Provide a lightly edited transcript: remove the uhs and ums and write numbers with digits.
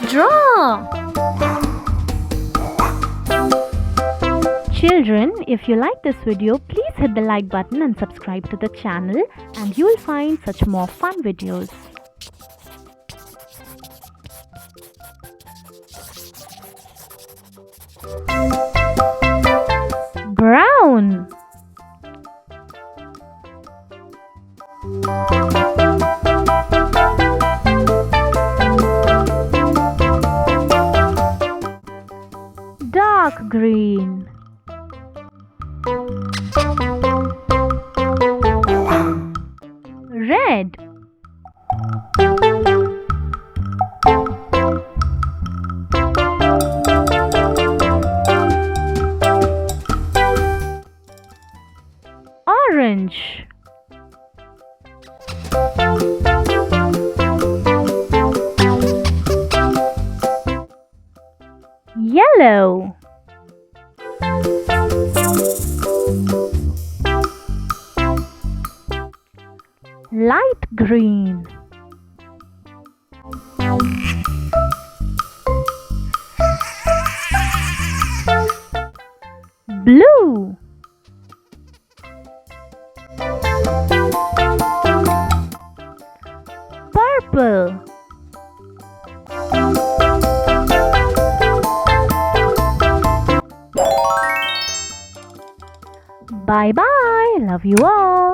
Draw! Children, if you like this video, please hit the like button and subscribe to the channel, and you will find such more fun videos. Brown. Dark green. Red. Orange. Yellow. Light green. Blue. Purple. Bye bye. Love you all.